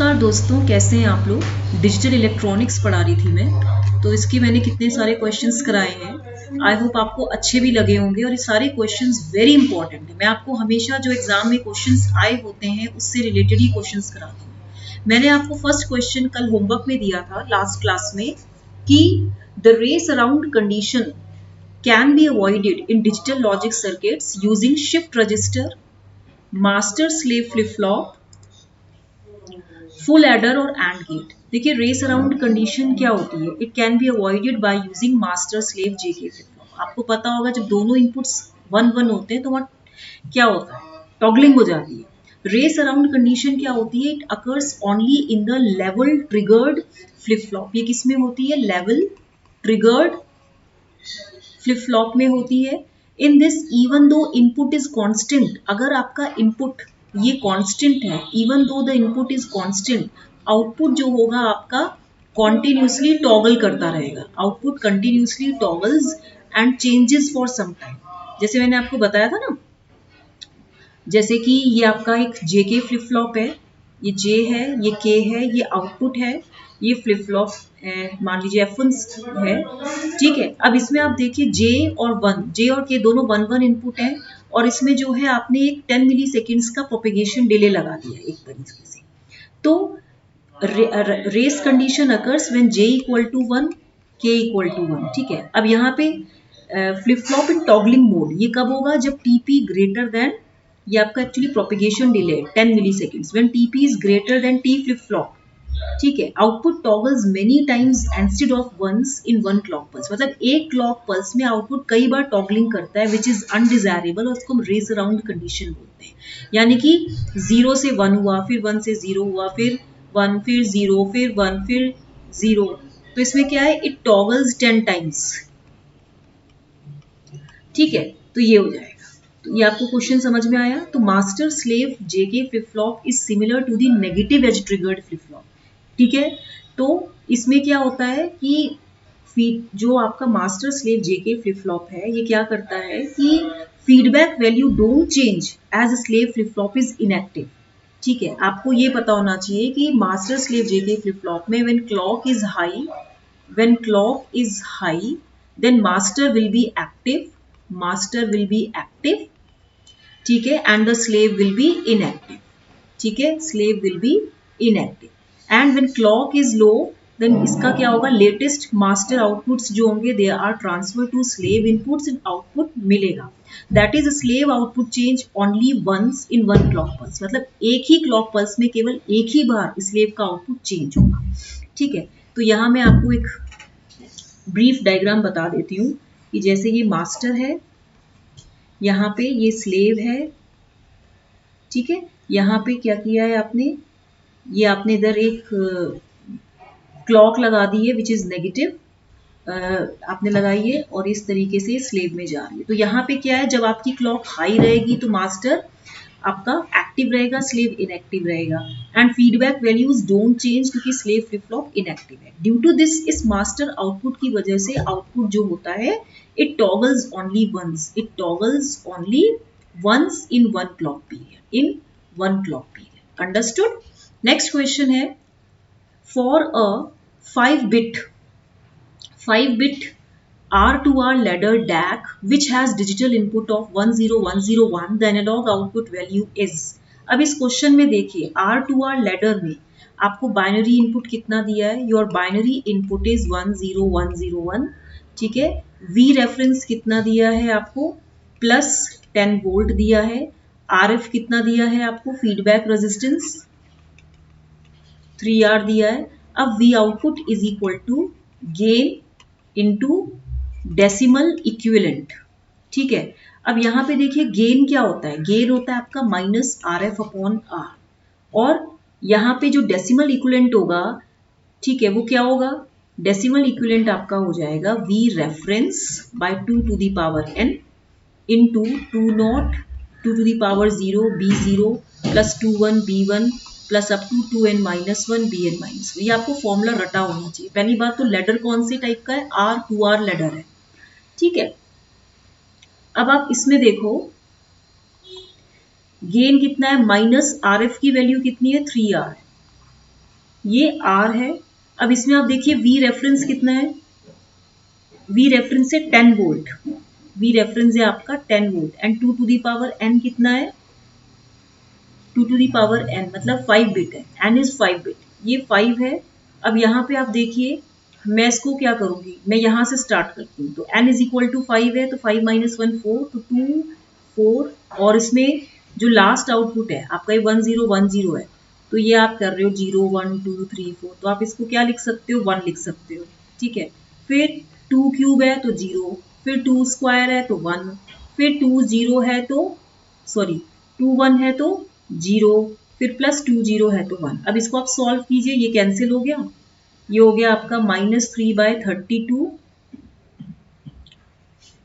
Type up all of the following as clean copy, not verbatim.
नमस्कार दोस्तों, कैसे हैं आप लोग। डिजिटल इलेक्ट्रॉनिक्स पढ़ा रही थी मैं, तो इसके मैंने कितने सारे क्वेश्चंस कराए हैं। आई होप आपको अच्छे भी लगे होंगे और ये सारे क्वेश्चंस वेरी इंपॉर्टेंट है। मैं आपको हमेशा जो एग्जाम में क्वेश्चंस आए होते हैं उससे रिलेटेड ही क्वेश्चंस कराती हूँ। मैंने आपको फर्स्ट क्वेश्चन कल होमवर्क में दिया था लास्ट क्लास में कि the race around condition can be avoided in digital logic circuits using shift register, master slave flip flop, full adder और एंड गेट। देखिए रेस अराउंड कंडीशन क्या होती है। It can be avoided by using master slave JK flip flop. आपको पता होगा जब दोनों इनपुट्स 1-1 होते हैं तो वहां क्या होता है, टॉगलिंग हो जाती है। रेस अराउंड कंडीशन क्या होती है, it occurs only in the level triggered flip flop. ये किस में होती है, लेवल ट्रिगर्ड फ्लिप फ्लॉप में होती है। In this even though input is constant, अगर आपका इनपुट ये कांस्टेंट है, even though the input is constant, output जो होगा आपका कॉन्टिन्यूसली टॉगल करता रहेगा। Output continuously toggles and changes for some time. जैसे मैंने आपको बताया था ना, जैसे कि ये आपका एक जेके फ्लिप फ्लॉप है, ये जे है, ये के है, ये आउटपुट है, ये फ्लिप फ्लॉप मान लीजिए F1 है, ठीक है। अब इसमें आप देखिए जे और 1, जे और के दोनों 1-1 इनपुट है और इसमें जो है आपने एक 10 मिली सेकेंड्स का प्रोपेगेशन डिले लगा दिया एक तरीके से। तो race condition occurs when J equal to 1, K equal to 1, ठीक है। अब यहाँ पे flip flop in toggling mode, ये कब होगा, जब टीपी ग्रेटर देन, ये आपका actually propagation delay 10 milli seconds, when TP is greater than T flip flop, ठीक है। Output toggles many times instead of once in one clock pulse. मतलब एक क्लॉक पल्स में आउटपुट कई बार टॉगलिंग करता है, विच इज अनडिजायरेबल, और उसको हम रेस अराउंड कंडीशन बोलते हैं। यानी कि 0 से 1 हुआ, फिर 1 से 0 हुआ, फिर 1, फिर 0, फिर 1, फिर 0। तो इसमें क्या है, इट टॉगल्स 10 टाइम्स, ठीक है। तो ये हो जाएगा। तो ये आपको क्वेश्चन समझ में आया। तो master slave JK flip flop is similar to the negative edge triggered flip flop, ठीक है। तो इसमें क्या होता है कि जो आपका master slave JK flip flop है, ये क्या करता है कि feedback value don't change as slave flip flop is inactive, ठीक है। आपको ये पता होना चाहिए कि master slave JK flip flop में when clock is high, when clock is high, then master will be active, master will be active, ठीक है, and the slave will be inactive, ठीक है, slave will be inactive. And when clock is low, then इसका क्या होगा, latest master outputs जो होंगे they are transfer to slave inputs and output मिलेगा। That is slave output change only once in one clock pulse. मतलब एक ही clock pulse में केवल एक ही बार स्लेव का आउटपुट चेंज होगा, ठीक है। तो यहाँ मैं आपको एक ब्रीफ डायग्राम बता देती हूँ कि जैसे ये मास्टर है, यहाँ पे ये स्लेव है, ठीक है। यहाँ पे क्या किया है आपने, ये आपने इधर एक क्लॉक लगा दी है विच इज नेगेटिव, आपने लगाई है और इस तरीके से स्लेव में जा रही है। तो यहाँ पे क्या है, जब आपकी क्लॉक हाई रहेगी तो मास्टर आपका एक्टिव रहेगा, स्लेव इनएक्टिव रहेगा। And feedback values don't change क्योंकि स्लेव फ्लिप फ्लॉप इनएक्टिव है। ड्यू टू दिस, इस मास्टर आउटपुट की वजह से आउटपुट जो होता है it toggles only once, it toggles only once in one clock period, in one clock period. Understood. Next question है, for a 5 bit R2R ladder DAC which has digital input of 10101, the analog output value is। अब इस question में देखिए R2R ladder में आपको binary input कितना दिया है, योर बाइनरी इनपुट इज 10101, ठीक है। V रेफरेंस कितना दिया है आपको, प्लस 10 वोल्ट दिया है। RF कितना दिया है आपको, फीडबैक रेजिस्टेंस 3R दिया है। अब V output is equal to gain into decimal equivalent, ठीक है। अब यहां पे देखिए गेन क्या होता है, गेन होता है आपका -RF/R, और यहां पे जो डेसिमल इक्विवेलेंट होगा, ठीक है, वो क्या होगा, डेसिमल इक्विवेलेंट आपका हो जाएगा V reference by 2 to the power n into 2 to to the power 0 B0 plus 21 B1 plus up to 2n-1 Bn-1। ये आपको फॉर्मूला रटा होना चाहिए। पहली बात तो लेडर कौन से टाइप का है, R2R लेडर है, ठीक है। अब आप इसमें देखो गेन कितना है, -RF की वैल्यू कितनी है, 3R, ये R है। अब इसमें आप देखिए V रेफरेंस कितना है, V रेफरेंस है 10 वोल्ट, V रेफरेंस है आपका 10 volt and 2 to the power n कितना है, 2 टू दी पावर n मतलब 5 बिट है, n इज 5 बिट, ये 5 है। अब यहाँ पे आप देखिए मैं इसको क्या करूंगी, मैं यहाँ से स्टार्ट करती हूँ, तो n इज इक्वल टू 5 है, तो 5 माइनस 1 4, तो 2 4 और इसमें जो लास्ट आउटपुट है आपका ये 1 0 1 0 है, तो ये आप कर रहे हो 0 1 2 3 4, तो आप इसको क्या लिख सकते हो 1 लिख सकते हो, ठीक है। फिर 2 क्यूब है तो 0, फिर 2 स्क्वायर है तो 1, फिर 2 0 है तो सॉरी 2 1 है तो 0, फिर प्लस 2 0 है तो 1। अब इसको आप सॉल्व कीजिए, ये कैंसिल हो गया, ये हो गया आपका -3/32,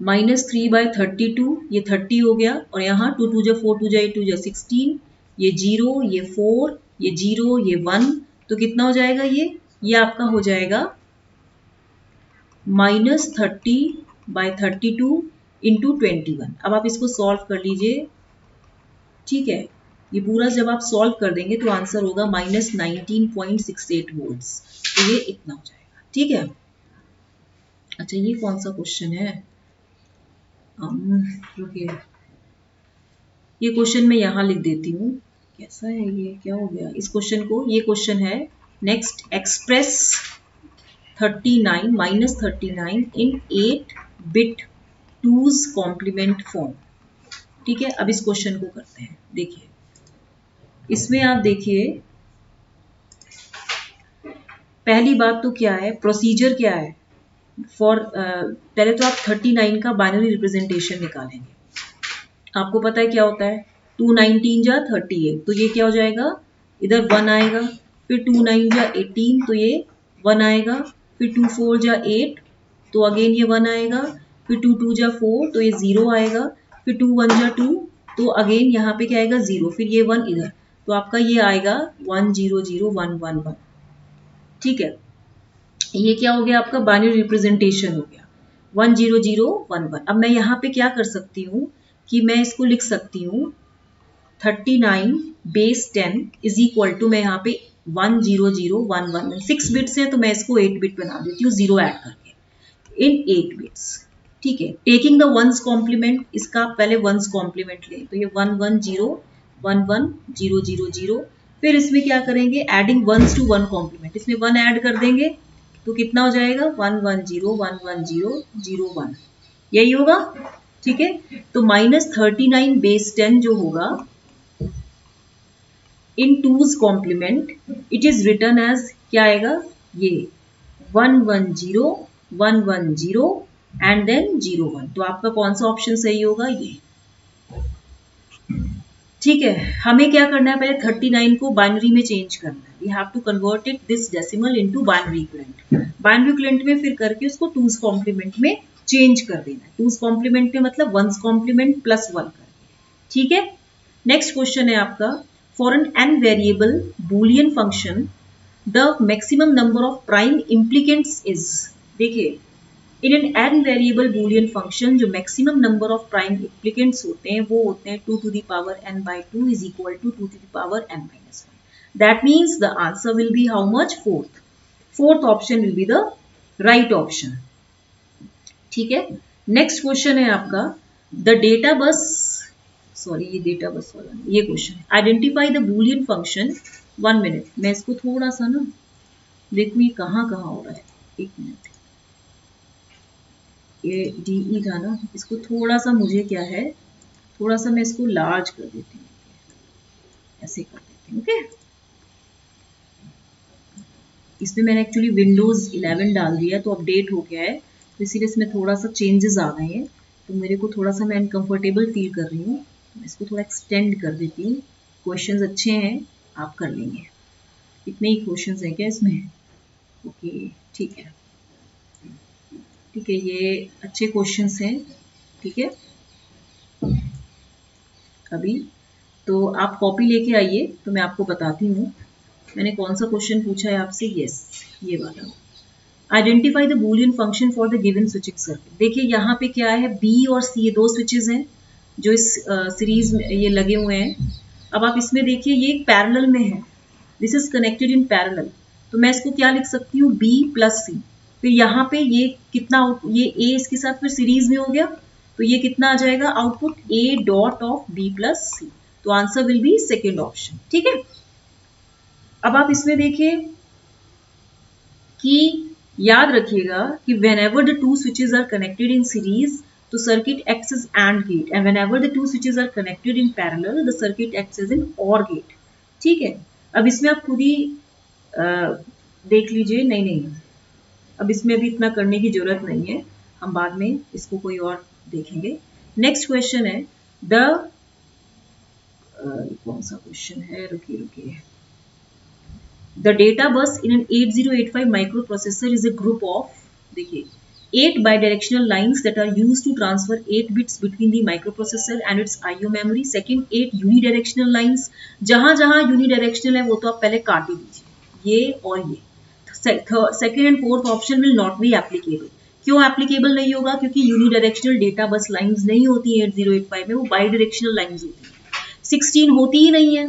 -3/32, ये 30 हो गया, और यहाँ 2 2 4 2 8 2 16, ये 0 ये 4 ये 0 ये 1, तो कितना हो जाएगा ये आपका हो जाएगा -30/32 इंटू 21। अब आप इसको सॉल्व कर लीजिए, ठीक है। ये पूरा जब आप सॉल्व कर देंगे तो आंसर होगा -19.68 वोल्ट्स, तो ये इतना हो जाएगा, ठीक है। अच्छा ये कौन सा क्वेश्चन है, रुकिए, ये क्वेश्चन मैं यहाँ लिख देती हूँ, कैसा है ये, क्या हो गया इस क्वेश्चन को, ये क्वेश्चन है नेक्स्ट, एक्सप्रेस 39 -39 इन 8 बिट टूज कॉम्प्लीमेंट फॉर्म, ठीक है। अब इस क्वेश्चन को करते हैं, देखिए इसमें आप देखिए पहली बात तो क्या है, प्रोसीजर क्या है फॉर पहले तो आप 39 का बाइनरी रिप्रेजेंटेशन निकालेंगे, आपको पता है क्या होता है, 2 19 जा 38, तो ये क्या हो जाएगा, इधर 1 आएगा, फिर 2 9 जा 18, तो ये 1 आएगा, फिर 2 4 जा 8, तो अगेन ये 1 आएगा, फिर 2 2 जा 4, तो ये 0 आएगा, फिर 2 1 जा 2, तो अगेन यहाँ पे क्या आएगा 0, फिर ये 1 इधर, तो आपका ये आएगा 1 0 0 1 1 1, ठीक है। ये क्या हो गया आपका बाइनरी रिप्रेजेंटेशन हो गया 1 0 0 1 1। अब मैं यहाँ पे क्या कर सकती हूँ कि मैं इसको लिख सकती हूँ 39 बेस 10 इज इक्वल टू, मैं यहाँ पे 1 0 0 1 1 6 बिट्स है, तो मैं इसको 8 बिट बना देती हूँ 0 ऐड करके इन 8 बिट्स, ठीक है। टेकिंग द वंस कॉम्प्लीमेंट, इसका पहले वंस कॉम्प्लीमेंट ले, तो ये 1 1 0 1 1 0 0 0, फिर इसमें क्या करेंगे adding once to one complement, इसमें 1 ऐड कर देंगे, तो कितना हो जाएगा 1 1 0 1 1 0 0 1, यही होगा, ठीक है। तो -39 बेस 10 जो होगा in two's complement, it is return as क्या आएगा, ये 1 1 0 1 1 0 एंड देन 0 1, तो आपका कौन सा ऑप्शन सही होगा, ये, ठीक है। हमें क्या करना है, पहले 39 को बाइनरी में चेंज करना है, we have to convert it this decimal into binary equivalent, binary equivalent में फिर करके उसको टूज कॉम्प्लीमेंट में चेंज कर देना है, टूज कॉम्प्लीमेंट में मतलब वंस कॉम्प्लीमेंट प्लस 1 करके, ठीक है। नेक्स्ट क्वेश्चन है आपका, for an n variable Boolean function the maximum number of prime implicants is, देखिए in an n variable Boolean function जो maximum number of prime implicants होते हैं वो होते हैं 2 to the power n by 2 is equal to 2 to the power n minus 1, that means the answer will be how much, fourth option will be the right option, ठीक है। Next question है आपका, the data बस, sorry ये data bus वाला, ये question identify the Boolean function, 1 minute, मैं इसको थोड़ा सा ना देखो ये कहाँ कहाँ हो रहा है, 1 मिनट, ये डी था ना, इसको थोड़ा सा मुझे क्या है, थोड़ा सा मैं इसको लार्ज कर देती हूँ, ऐसे कर देती हूँ, ओके। इसमें मैंने एक्चुअली विंडोज 11 डाल दिया तो अपडेट हो गया है, तो इसीलिए इसमें थोड़ा सा चेंजेस आ गए हैं, तो मेरे को थोड़ा सा मैं अनकंफर्टेबल फील कर रही हूँ, तो मैं इसको थोड़ा एक्सटेंड कर देती हूँ। क्वेश्चंस अच्छे हैं, आप कर लेंगे, इतने ही क्वेश्चंस हैं क्या इसमें, ओके ठीक है, ठीक है, ये अच्छे क्वेश्चंस हैं, ठीक है। अभी तो आप कॉपी लेके आइए, तो मैं आपको बताती हूँ मैंने कौन सा क्वेश्चन पूछा है आपसे, यस ये वाला, identify the Boolean function for the given switching circuit. देखिए यहाँ पे क्या है, बी और सी, ये दो स्विचेस हैं जो इस सीरीज में ये लगे हुए हैं। अब आप इसमें देखिए ये एक पैरेलल में है, this is connected in parallel, तो मैं इसको क्या लिख सकती हूँ, B प्लस सी। फिर यहाँ पे ये कितना, ये A इसके साथ फिर सीरीज में हो गया, तो ये कितना आ जाएगा output, A dot of B plus C. तो answer will be second option. ठीक है, अब आप इसमें देखिए कि याद रखिएगा कि whenever the two switches are connected in series, तो circuit acts as AND gate, and whenever the two switches are connected in parallel, the circuit acts as an OR gate। ठीक है, अब इसमें आप खुद ही देख लीजिए। नहीं नहीं, अब इसमें अभी इतना करने की जरूरत नहीं है, हम बाद में इसको कोई और देखेंगे। नेक्स्ट क्वेश्चन है कौन सा क्वेश्चन है, रुकिए रुकिए। The data bus in an 8085 microprocessor is a group of, देखिए, 8 bidirectional lines that are used to transfer 8 bits between the microprocessor and its IO memory. Second, 8 unidirectional lines, जहां जहां unidirectional है वो तो आप पहले काट ही दीजिए, ये और ये। Second and fourth option will not be applicable. क्यों एप्लीकेबल नहीं होगा, क्योंकि यूनिडायरेक्शनल डेटा बस लाइंस नहीं होती है 8085 में, वो बाइडायरेक्शनल लाइंस होती है। 16 होती ही नहीं है,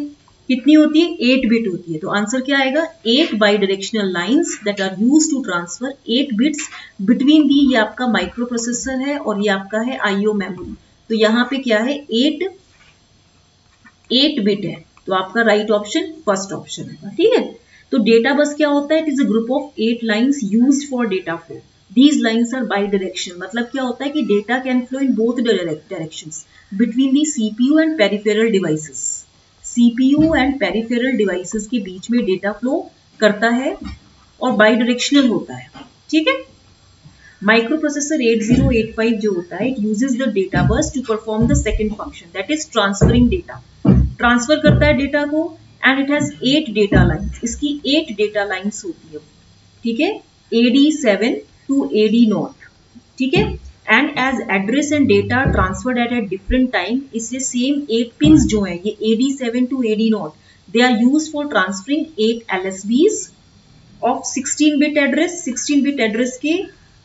कितनी होती है, 8 बिट होती है। तो आंसर क्या आएगा, 8 bidirectional lines that are used to transfer 8 bits between the, ये आपका माइक्रो प्रोसेसर है और ये आपका है आईओ मेमोरी। तो यहाँ पे क्या है, 8 बिट है, तो आपका राइट ऑप्शन फर्स्ट ऑप्शन है। ठीक है, तो डेटा बस क्या होता है, it is a group of 8 lines used for data flow. These lines are bidirectional, मतलब क्या होता है कि data can flow in both directions between the CPU and peripheral devices. CPU and peripheral devices के बीच में डेटा फ्लो करता है और बाइडायरेक्शनल होता है। ठीक है, माइक्रो प्रोसेसर 8085 जो होता है, it uses the data bus to perform the second function, that is transferring data. Transfer करता है डेटा को, and it has 8 data lines, इसकी 8 डेटा लाइन्स होती है। ठीक है, AD7 to AD0। ठीक है, and as address and data transferred at a different time, इसलिए सेम 8 पिंस जो है, ये AD7 to AD0, they are use for transferring 8 LSBs of 16 bit address. 16 bit address के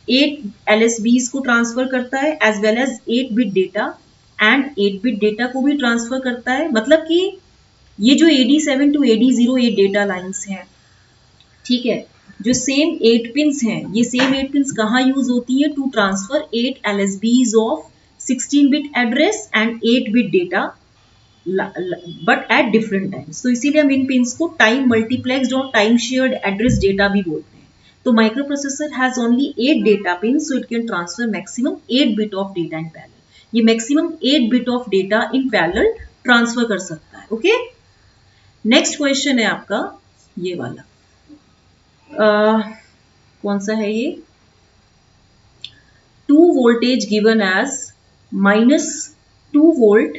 8 LSBs को ट्रांसफर करता है, as well as 8 bit data, and 8 bit data को भी ट्रांसफर करता है। मतलब कि ये जो AD7 to AD0 ये डेटा लाइंस हैं, ठीक है, जो सेम 8 पिंस हैं, ये सेम 8 पिंस कहाँ यूज होती है, to transfer 8 LSBs of 16 bit address and 8 bit data, but at different times. तो इसीलिए हम इन पिंस को टाइम मल्टीप्लेक्स्ड और टाइम शेयर्ड एड्रेस डेटा भी बोलते हैं। तो microprocessor has only 8 data pins, so it can transfer maximum 8 bit of data in parallel. ये maximum 8 bit of data in parallel transfer कर सकता है। ओके, नेक्स्ट क्वेश्चन है आपका ये वाला, कौन सा है ये, 2 voltage given as -2 volt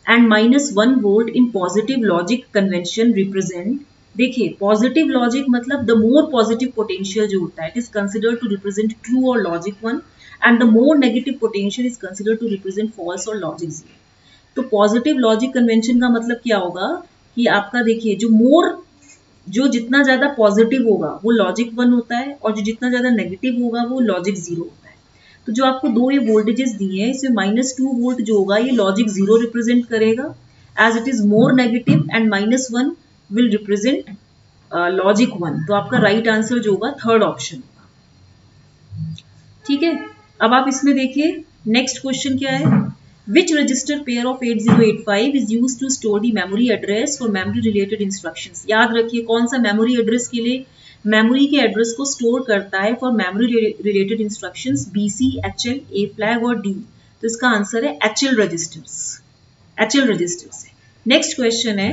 and -1 volt in positive logic convention represent। देखिए, पॉजिटिव लॉजिक मतलब द मोर पॉजिटिव पोटेंशियल जो होता है, it is considered to represent true और logic 1, and the more negative potential is considered to represent false और logic 0। तो positive logic convention का मतलब क्या होगा कि आपका देखिए, जो जितना ज्यादा पॉजिटिव होगा वो लॉजिक 1 होता है, और जो जितना ज्यादा नेगेटिव होगा वो लॉजिक 0 होता है। तो जो आपको दो ये वोल्टेजेस दिए हैं, इसमें -2 वोल्ट जो होगा ये लॉजिक 0 रिप्रेजेंट करेगा, as it is more negative, and -1 will represent logic 1। तो आपका राइट आंसर जो होगा थर्ड ऑप्शन होगा। ठीक है, अब आप इसमें देखिए नेक्स्ट क्वेश्चन क्या है, Which register pair of 8085 is used to store the memory address for memory related instructions? याद रखिए, कौन सा मेमोरी एड्रेस के लिए मेमोरी के एड्रेस को स्टोर करता है for memory related instructions, BC, HL, A flag और D। तो इसका आंसर है HL रजिस्टर्स। HL रजिस्टर्स है। नेक्स्ट क्वेश्चन है,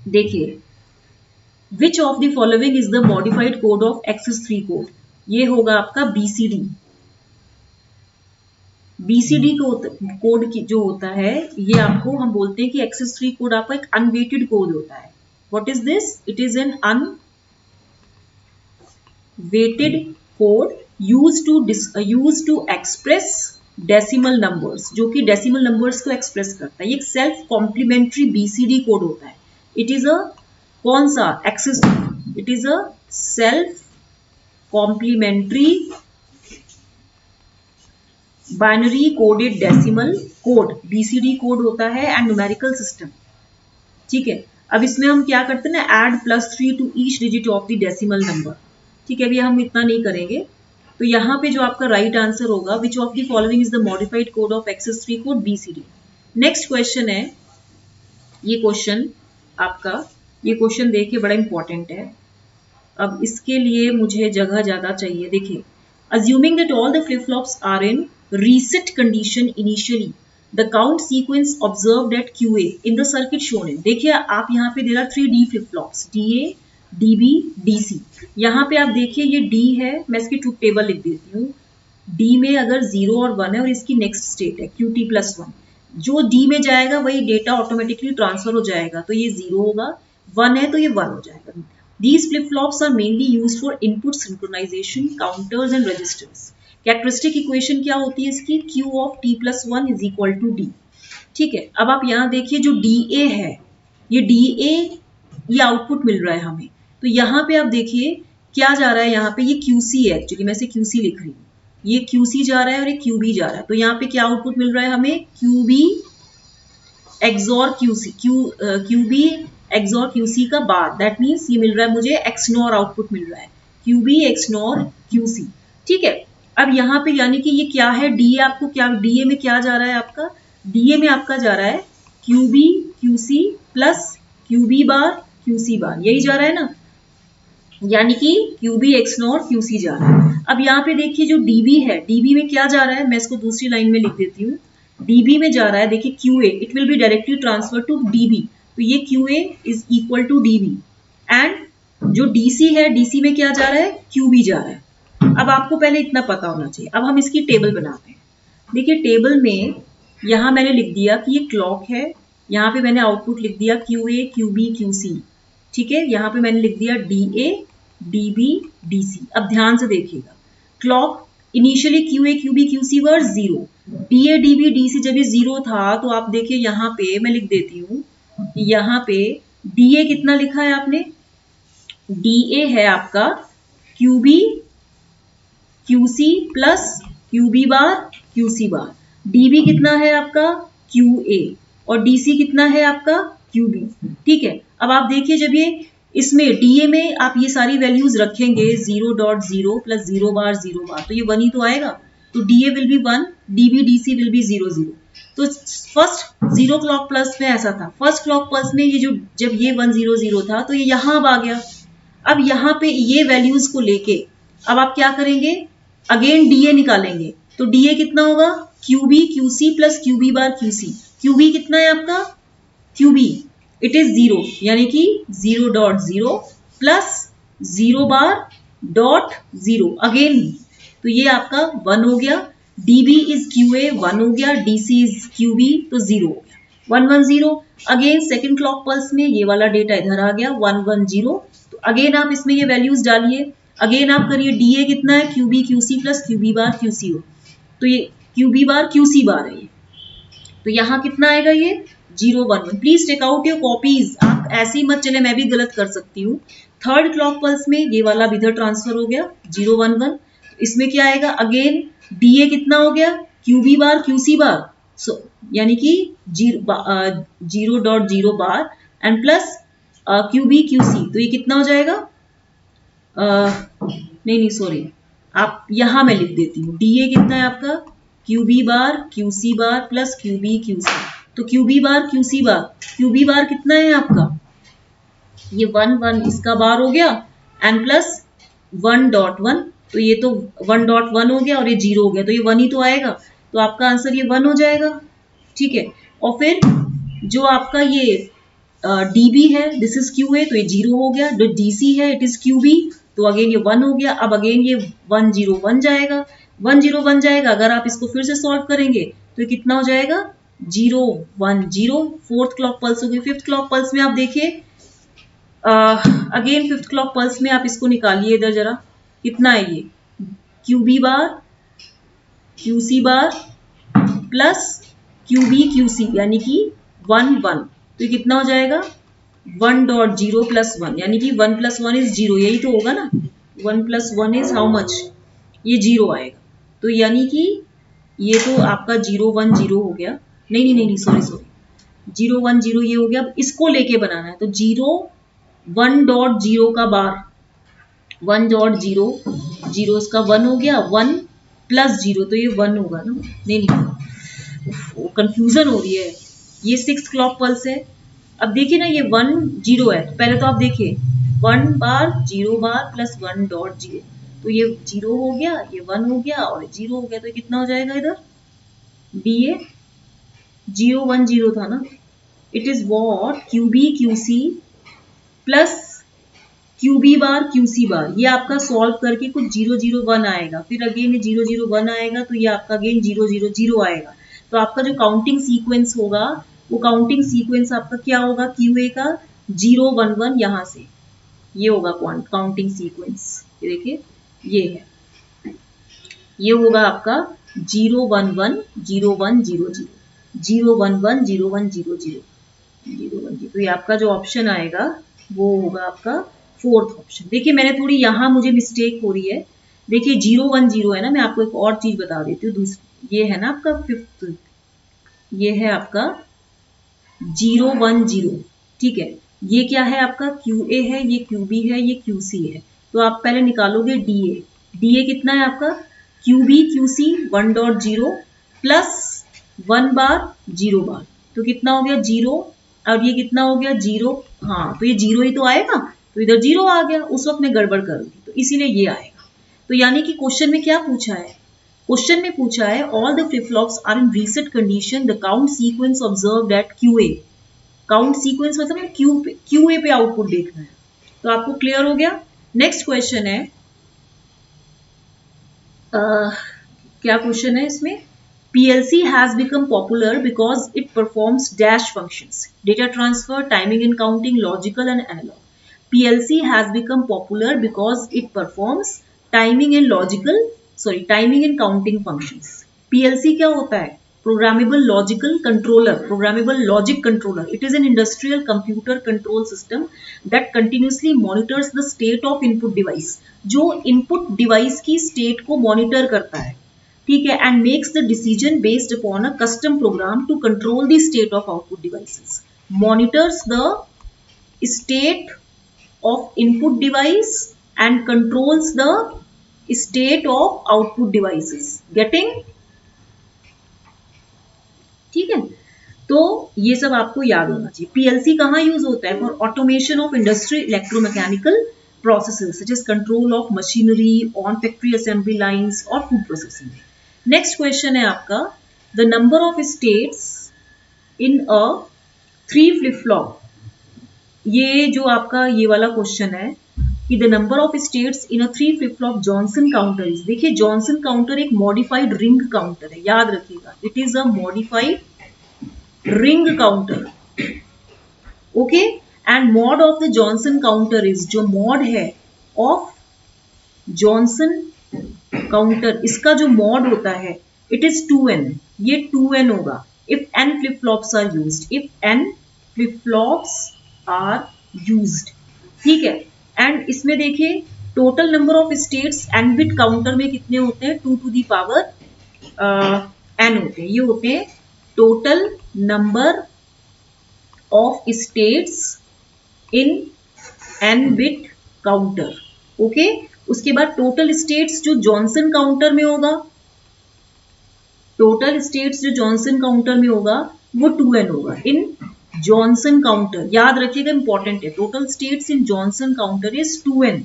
देखिए, Which of the following is the modified code of Access3 code? ये होगा आपका BCD। BCD कोड जो होता है, ये आपको हम बोलते हैं कि Access3 कोड आपका एक अनवेटेड कोड होता है। What is this? It is an unweighted code use to express decimal numbers, जो कि डेसिमल नंबर्स को एक्सप्रेस करता है। ये एक सेल्फ कॉम्प्लीमेंट्री BCD कोड होता है। इट इज अ कौन सा excess, it is a self complementary binary coded decimal code, BCD code होता है, एंड न्यूमेरिकल सिस्टम। ठीक है, अब इसमें हम क्या करते हैं ना, add +3 to each digit of the decimal number. ठीक है, अभी हम इतना नहीं करेंगे। तो यहाँ पे जो आपका राइट आंसर होगा, which of the following is the modified code of excess 3 code BCD। Next question है, ये क्वेश्चन आपका, ये क्वेश्चन देखिए बड़ा इंपॉर्टेंट है। अब इसके लिए मुझे जगह ज्यादा चाहिए। देखिए, assuming that all the flip flops are in reset condition initially, the count sequence observed at QA in the circuit shown in। देखिए आप यहाँ पे दे रहा 3D flip flops, DA, DB, DC। यहाँ पे आप देखिए ये D है, मैं इसकी ट्रूथ टेबल लिख देती हूँ। D में अगर 0 और 1 है और इसकी नेक्स्ट स्टेट है QT+1, जो D में जाएगा वही डेटा ऑटोमेटिकली ट्रांसफर हो जाएगा, तो ये 0 होगा, 1 है तो ये 1 हो जाएगा। These flip-flops are mainly used for input synchronization, counters and registers. Characteristic equation क्या होती है इसकी? Q of T+1 is equal to D। ठीक है, अब आप यहाँ देखिए जो DA है, ये DA, ये आउटपुट मिल रहा है हमें। तो यहाँ पे आप देखिए क्या जा रहा है, यहाँ पे ये QC है, एक्चुअली मैं इसे QC लिख रही हूँ। ये QC जा रहा है और ये QB जा रहा है। तो यहाँ पे क्या आउटपुट मिल रहा है हमें? QB XOR QC, QB XOR QC का बार, दैट मीन्स ये मिल रहा है मुझे XNOR आउटपुट मिल रहा है, QB XNOR QC। ठीक है, अब यहाँ पे यानी कि ये क्या है, DA आपको क्या, DA में क्या जा रहा है आपका? DA में आपका जा रहा है QB QC प्लस QB बार QC बार, यही जा रहा है ना, यानी कि QB XNOR QC जा रहा है। अब यहाँ पे देखिए जो DB है, DB में क्या जा रहा है, मैं इसको दूसरी लाइन में लिख देती हूँ। DB में जा रहा है, देखिए QA, it will be directly transfer to DB, तो ये QA is equal to DB। And जो DC है, DC में क्या जा रहा है? QB जा रहा है। अब आपको पहले इतना पता होना चाहिए। अब हम इसकी टेबल बनाते हैं। देखिए टेबल में यहाँ मैंने लिख दिया कि ये क्लॉक है, यहाँ पे मैंने आउटपुट लिख दिया QA QB QC। ठीक है, यहाँ पे मैंने लिख दिया DA DB DC। अब ध्यान से देखिएगा, clock initially QA QB QC वर 0, DA DB DC जब ये 0 था, तो आप देखिए यहाँ पे मैं लिख देती हूँ, यहाँ पे DA कितना लिखा है आपने? DA है आपका QB QC प्लस QB बार QC बार। DB कितना है आपका? QA, और DC कितना है आपका? QB। ठीक है, अब आप देखिए जब ये इसमें DA में आप ये सारी वैल्यूज रखेंगे 0.0 प्लस 0 बार 0 बार, तो ये 1 ही तो आएगा। तो DA will be 1, DB DC will be 0 0। तो फर्स्ट 0 क्लॉक पल्स में ऐसा था, फर्स्ट क्लॉक पल्स में ये जो जब ये 1 0 0 था, तो ये यहाँ अब आ गया। अब यहाँ पे ये वैल्यूज को लेके अब आप क्या करेंगे? अगेन DA निकालेंगे, तो DA कितना होगा? QB QC प्लस QB बार QC। QB कितना है आपका? QB इट इज 0, यानी कि 0.0 प्लस 0 बार डॉट 0 अगेन, तो ये आपका 1 हो गया। DB इज QA 1 हो गया, DC इज QB तो 0 हो गया, 1 1 0। अगेन सेकेंड क्लॉक पल्स में ये वाला डेटा इधर आ गया 1 1 0। तो अगेन आप इसमें ये वैल्यूज डालिए, अगेन आप करिए DA कितना है? QB QC प्लस QB बार QC हो, तो ये QB बार QC बार है ये, तो यहाँ कितना आएगा? ये 0 1 1। Please take out your copies, आप ऐसे ही मत चले, मैं भी गलत कर सकती हूँ। थर्ड क्लॉक पल्स में ये वाला भी इधर ट्रांसफर हो गया 0 1 1। इसमें क्या आएगा? अगेन DA कितना हो गया? QB बार QC बार, सो यानी कि 0.0 बार एंड प्लस QB QC, तो ये कितना हो जाएगा? नहीं सॉरी, आप यहाँ मैं लिख देती हूँ, DA कितना है आपका? QB बार QC बार प्लस QB QC, तो QB बार QC बार, QB बार कितना है आपका? ये 1 1 इसका बार हो गया एंड प्लस 1.1, तो ये तो 1.1 हो गया और ये 0 हो गया, तो ये 1 ही तो आएगा, तो आपका आंसर ये 1 हो जाएगा। ठीक है, और फिर जो आपका ये DB है, दिस इज QA, तो ये 0 हो गया। जो DC है, इट इज QB, तो अगेन ये 1 हो गया। अब अगेन ये 1 0 1 जाएगा, 1 0 1 जाएगा। अगर आप इसको फिर से सॉल्व करेंगे तो ये कितना हो जाएगा? 0 1 0। फोर्थ क्लॉक पल्स हो गई। फिफ्थ क्लॉक पल्स में आप देखिए, अगेन फिफ्थ क्लॉक पल्स में आप इसको निकालिए इधर जरा, कितना है ये? QB बार QC बार प्लस QB QC, यानी कि 1 1, तो ये कितना हो जाएगा? 1.0 प्लस 1, यानी कि 1 प्लस 1 इज 0, यही तो होगा ना। 1 प्लस 1 इज हाउ मच? ये 0 आएगा, तो यानी कि ये तो आपका 0 1 0 हो गया। नहीं सॉरी, 0 1 0 ये हो गया। अब इसको लेके बनाना है तो 0 1 डॉट 0 का बार 1 डॉट 0 0 इसका 1 हो गया 1 प्लस 0 तो ये 1 होगा ना। नहीं कंफ्यूजन हो रही है। ये 6 क्लॉक पल्स है। अब देखिए ना ये 1 0 है तो पहले तो आप देखिए 1 बार 0 बार प्लस 1 डॉट 0 तो ये 0 हो गया ये 1 हो गया और 0 हो गया तो कितना हो जाएगा इधर बी ए 0 1 0 था ना। It is what Q B Q C plus Q B bar Q C bar. ये आपका सॉल्व करके कुछ 0 0 1 आएगा फिर अगेन 0 0 1 आएगा तो ये आपका अगेन 0 0 0 आएगा। तो आपका जो काउंटिंग सीक्वेंस होगा वो काउंटिंग सीक्वेंस आपका क्या होगा क्यू ए का 0 1 1 यहां से ये होगा काउंटिंग सीक्वेंस। ये देखिए ये है ये होगा आपका 0 1 1 0 1 0 0 0 1 1 0 1 0 0 0 1 0 तो ये आपका जो ऑप्शन आएगा वो होगा आपका फोर्थ ऑप्शन। देखिए मैंने थोड़ी यहां मुझे मिस्टेक हो रही है। देखिए 0 1 0 है ना। मैं आपको एक और चीज बता देती हूँ दूसरी ये है ना आपका फिफ्थ ये है आपका 0 1 0 ठीक है। ये क्या है आपका क्यू ए है ये क्यू बी है ये क्यू सी है। तो आप पहले निकालोगे डी ए कितना है आपका Q B Q C 1 dot 0 plus 1 bar 0 bar तो कितना हो गया 0 और ये कितना हो गया 0। हाँ तो ये 0 ही तो आएगा तो इधर 0 आ गया। उस वक्त मैं गड़बड़ कर दी तो इसीलिए ये आएगा। तो यानी कि क्वेश्चन में क्या पूछा है क्वेश्चन में पूछा है all the flip flops are in reset condition the count sequence observed at Q A. Count sequence मतलब क्यू ए पे आउटपुट देखना है। तो आपको क्लियर हो गया। नेक्स्ट क्वेश्चन है क्या क्वेश्चन है इसमें PLC has become popular because it performs dash functions data transfer timing and counting logical and analog. PLC has become popular because it performs timing and counting functions. PLC क्या होता है Programmable Logic Controller. It is an industrial computer control system that continuously monitors the state of input device. जो input device की state को monitor करता है ठीक है and makes the decision based upon a custom program to control the state of output devices. Monitors the state of input device and controls the state of output devices. Getting? ठीक है तो ये सब आपको याद होना चाहिए। पीएलसी कहाँ यूज होता है for automation of industry electromechanical processes such as control of machinery on factory assembly lines और फूड प्रोसेसिंग। नेक्स्ट क्वेश्चन है आपका the number of states in a 3 flip flop. ये जो आपका ये वाला क्वेश्चन है कि the number of states in a 3 flip flop Johnson counter is. देखिए जॉनसन काउंटर एक मॉडिफाइड रिंग काउंटर है याद रखिएगा। It is a modified ring counter okay and mod of the Johnson counter is जो mod है of Johnson counter इसका जो mod होता है इट इज 2n। ये 2n होगा if n flip flops are used. If n flip flops are used ठीक है। एंड इसमें देखिए total number of states n bit counter में कितने होते हैं 2 to the power n होते हैं। ये होते हैं total number of states in n bit counter okay. उसके बाद टोटल स्टेट्स जो जॉनसन काउंटर में होगा टोटल स्टेट्स जो जॉनसन काउंटर में होगा वो 2n होगा इन जॉनसन काउंटर। याद रखिएगा इंपॉर्टेंट है total states in Johnson counter is 2n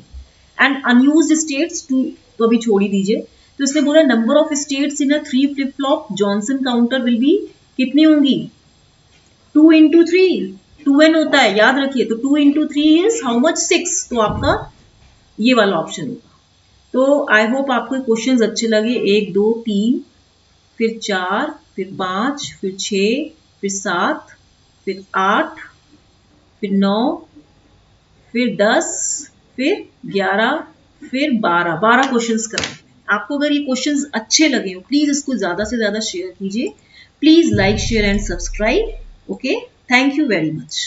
and unused states 2 तो अभी छोड़ ही दीजिए। तो इसने बोला number of states in a 3 flip flop Johnson counter will be कितनी होंगी 2 into 3 2n होता है याद रखिए। तो 2 into 3 इज हाउ मच 6 तो आपका ये वाला ऑप्शन होगा। तो आई होप आपको क्वेश्चंस अच्छे लगे 1 2 3 फिर 4 फिर 5 फिर 6 फिर 7 फिर 8 फिर 9 फिर 10 फिर 11 फिर 12 क्वेश्चंस कराए। आपको अगर ये क्वेश्चंस अच्छे लगे हो प्लीज इसको ज्यादा से ज्यादा शेयर कीजिए। Please like share and subscribe okay. Thank you very much.